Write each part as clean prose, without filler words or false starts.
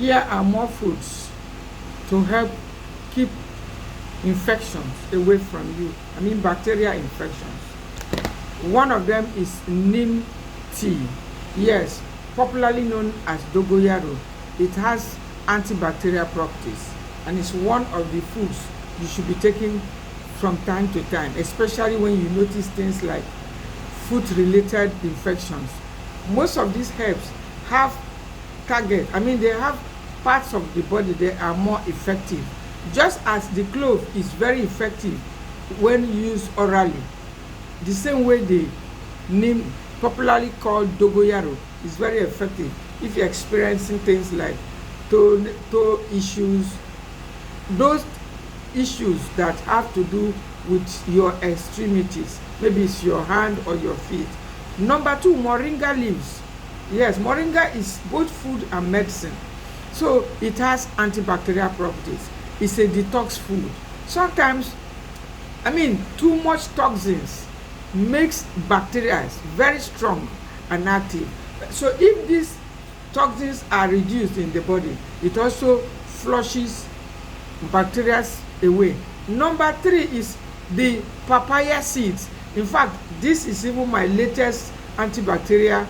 Here are more foods to help keep infections away from you. I mean bacterial infections. One of them is neem tea. Yes, popularly known as dogoyaro. It has antibacterial properties and it's one of the foods you should be taking from time to time, especially when you notice things like food-related infections. Most of these herbs have they have parts of the body that are more effective. Just as the clove is very effective when used orally, the same way the neem, popularly called dogoyaro, is very effective if you're experiencing things like toe issues, those issues that have to do with your extremities, maybe it's your hand or your feet. Number two, moringa leaves. Yes, moringa is both food and medicine, so it has antibacterial properties. It's a detox food. Sometimes, too much toxins makes bacteria very strong and active. So if these toxins are reduced in the body, it also flushes bacteria away. Number three is the papaya seeds. In fact, this is even my latest antibacterial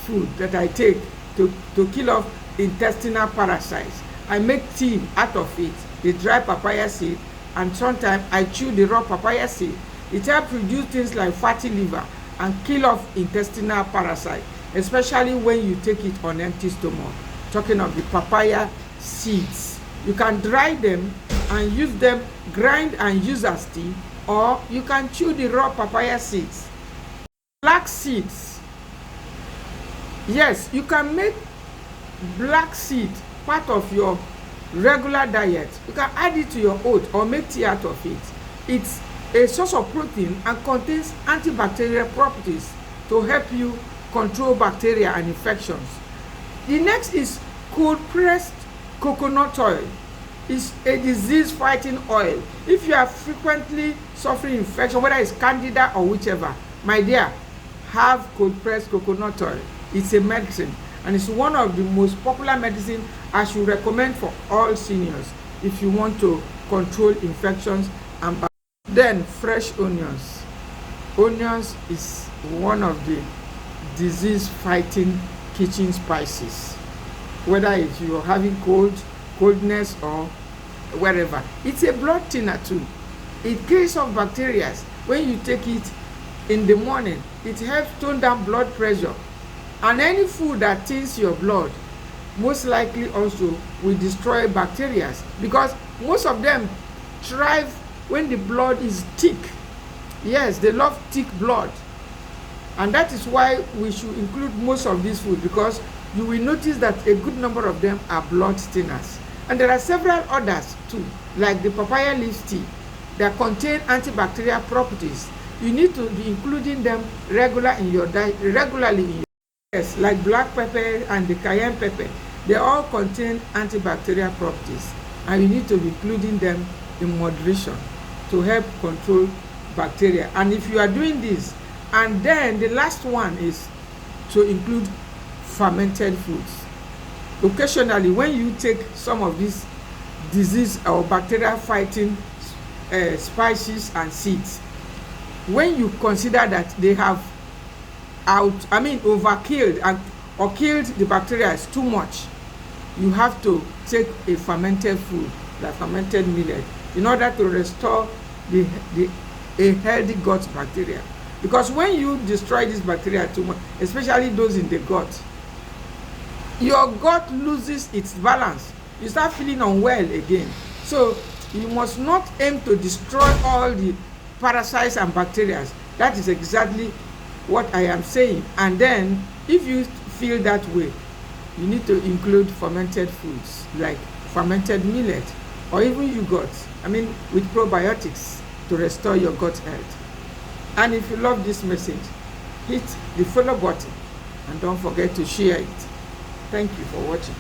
food that I take to kill off intestinal parasites. I make tea out of it, the dry papaya seed, and sometimes I chew the raw papaya seed. It helps reduce things like fatty liver and kill off intestinal parasites, especially when you take it on empty stomach. Talking of the papaya seeds, you can dry them and use them, grind and use as tea, or you can chew the raw papaya seeds. Black seeds. Yes, you can make black seed part of your regular diet. You can add it to your oat or make tea out of it. It's a source of protein and contains antibacterial properties to help you control bacteria and infections. The next is cold pressed coconut oil. It's a disease fighting oil. If you are frequently suffering infection, whether it's candida or whichever, my dear, have cold pressed coconut oil. It's a medicine and it's one of the most popular medicine I should recommend for all seniors if you want to control infections and bacteria. Then fresh onions. Onions is one of the disease fighting kitchen spices, whether if you're having coldness or wherever. It's a blood thinner too. It kills off bacteria. When you take it in the morning, it helps tone down blood pressure. And any food that thins your blood most likely also will destroy bacteria, because most of them thrive when the blood is thick. Yes, they love thick blood, and that is why we should include most of these food, because you will notice that a good number of them are blood thinners. And there are several others too, like the papaya leaf tea that contain antibacterial properties. You need to be including them regularly in your diet. Yes, like black pepper and the cayenne pepper, they all contain antibacterial properties, and you need to be including them in moderation to help control bacteria. And if you are doing this, and then the last one is to include fermented foods. Occasionally, when you take some of these disease or bacteria fighting spices and seeds, when you consider that they have overkilled or killed the bacteria too much, you have to take a fermented food like fermented millet in order to restore a healthy gut bacteria. Because when you destroy this bacteria too much, especially those in the gut, your gut loses its balance. You start feeling unwell again. So you must not aim to destroy all the parasites and bacteria. That is exactly what I am saying. And then if you feel that way, you need to include fermented foods like fermented millet or even yogurt, with probiotics to restore your gut health. And if you love this message, hit the follow button and don't forget to share it. Thank you for watching.